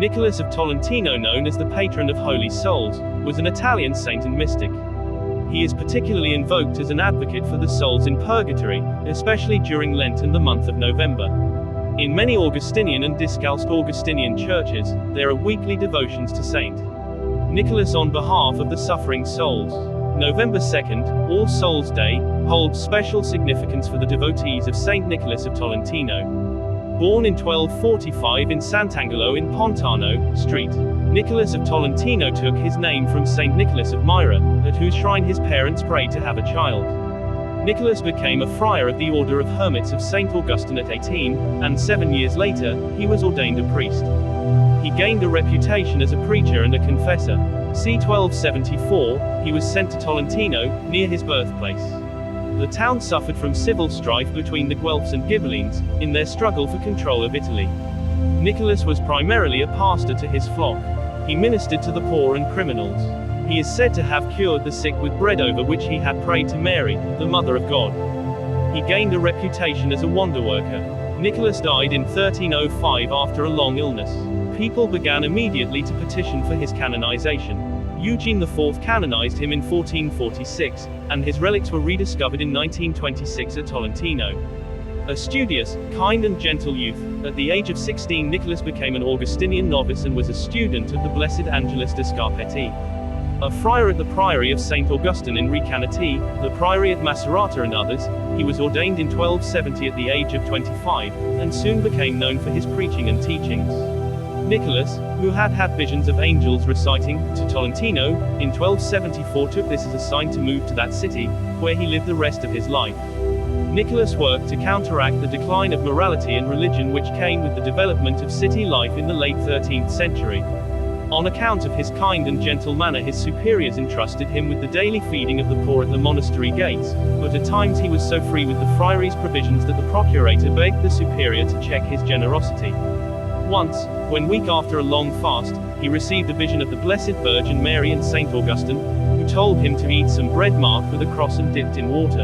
Nicolaus of Tolentino, known as the Patron of Holy Souls, was an Italian saint and mystic. He is particularly invoked as an advocate for the souls in Purgatory, especially during Lent and the month of November. In many Augustinian and Discalced Augustinian churches, there are weekly devotions to Saint Nicholas on behalf of the suffering souls. November 2nd, All Souls Day, holds special significance for the devotees of Saint Nicholas of Tolentino. Born in 1245 in Sant'Angelo in Pontano Street, Nicholas of Tolentino took his name from Saint Nicholas of Myra, at whose shrine his parents prayed to have a child. Nicholas became a friar of the Order of Hermits of St. Augustine at 18, and 7 years later, he was ordained a priest. He gained a reputation as a preacher and a confessor. C. 1274, he was sent to Tolentino, near his birthplace. The town suffered from civil strife between the Guelphs and Ghibellines, in their struggle for control of Italy. Nicholas was primarily a pastor to his flock. He ministered to the poor and criminals. He is said to have cured the sick with bread over which he had prayed to Mary, the Mother of God. He gained a reputation as a wonder worker. Nicholas died in 1305 after a long illness. People began immediately to petition for his canonization. Eugene IV canonized him in 1446, and his relics were rediscovered in 1926 at Tolentino. A studious, kind and gentle youth, at the age of 16 Nicholas became an Augustinian novice and was a student of the Blessed Angelis de Scarpetti. A friar at the Priory of St. Augustine in Recanati, the Priory at Macerata and others, he was ordained in 1270 at the age of 25, and soon became known for his preaching and teachings. Nicholas, who had had visions of angels reciting to Tolentino, in 1274 took this as a sign to move to that city, where he lived the rest of his life. Nicholas worked to counteract the decline of morality and religion which came with the development of city life in the late 13th century. On account of his kind and gentle manner, his superiors entrusted him with the daily feeding of the poor at the monastery gates, but at times he was so free with the friary's provisions that the procurator begged the superior to check his generosity. Once, when weak after a long fast, he received a vision of the Blessed Virgin Mary and Saint Augustine, who told him to eat some bread marked with a cross and dipped in water.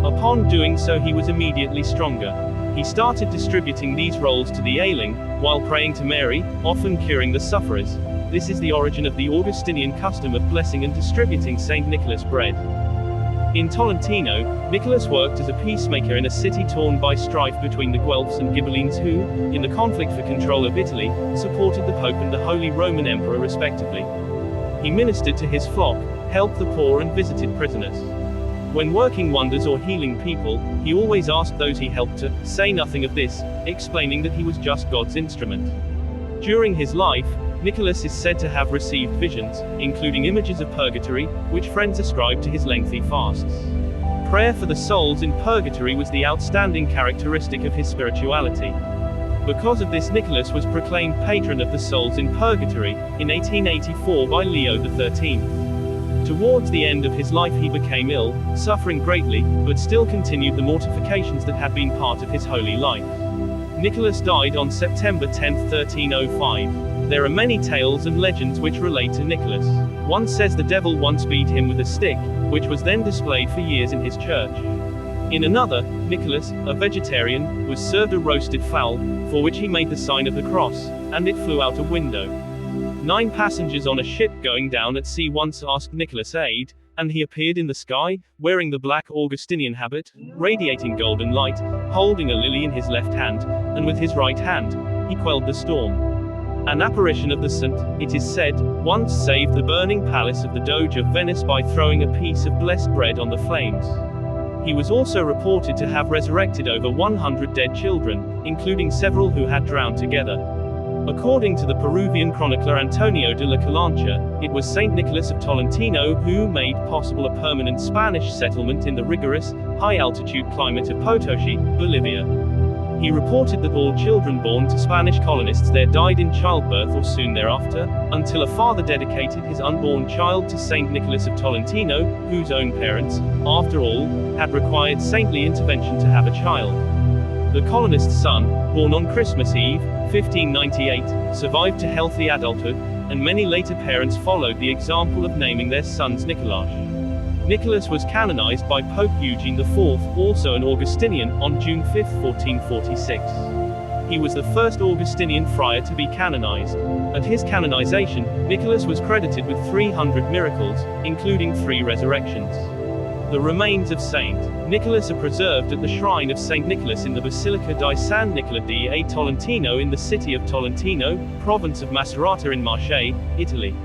Upon doing so he was immediately stronger. He started distributing these rolls to the ailing, while praying to Mary, often curing the sufferers. This is the origin of the Augustinian custom of blessing and distributing Saint Nicholas bread. In Tolentino, Nicholas worked as a peacemaker in a city torn by strife between the Guelphs and Ghibellines who, in the conflict for control of Italy, supported the Pope and the Holy Roman Emperor respectively. He ministered to his flock, helped the poor and visited prisoners. When working wonders or healing people, he always asked those he helped to say nothing of this, explaining that he was just God's instrument. During his life, Nicholas is said to have received visions, including images of purgatory, which friends ascribed to his lengthy fasts. Prayer for the souls in purgatory was the outstanding characteristic of his spirituality. Because of this, Nicholas was proclaimed patron of the souls in purgatory, in 1884 by Leo XIII. Towards the end of his life he became ill, suffering greatly, but still continued the mortifications that had been part of his holy life. Nicholas died on September 10, 1305. There are many tales and legends which relate to Nicholas. One says the devil once beat him with a stick, which was then displayed for years in his church. In another, Nicholas, a vegetarian, was served a roasted fowl, for which he made the sign of the cross, and it flew out a window. 9 passengers on a ship going down at sea once asked Nicholas aid, and he appeared in the sky, wearing the black Augustinian habit, radiating golden light, holding a lily in his left hand, and with his right hand, he quelled the storm. An apparition of the saint, it is said, once saved the burning palace of the Doge of Venice by throwing a piece of blessed bread on the flames. He was also reported to have resurrected over 100 dead children, including several who had drowned together. According to the Peruvian chronicler Antonio de la Calancha, it was Saint Nicholas of Tolentino who made possible a permanent Spanish settlement in the rigorous, high-altitude climate of Potosi, Bolivia. He reported that all children born to Spanish colonists there died in childbirth or soon thereafter, until a father dedicated his unborn child to Saint Nicholas of Tolentino, whose own parents, after all, had required saintly intervention to have a child. The colonist's son, born on Christmas Eve, 1598, survived to healthy adulthood, and many later parents followed the example of naming their sons Nicolaus. Nicholas was canonized by Pope Eugene IV, also an Augustinian, on June 5, 1446. He was the first Augustinian friar to be canonized. At his canonization, Nicholas was credited with 300 miracles, including 3 resurrections. The remains of Saint Nicholas are preserved at the shrine of Saint Nicholas in the Basilica di San Nicola di Tolentino in the city of Tolentino, province of Macerata in Marche, Italy.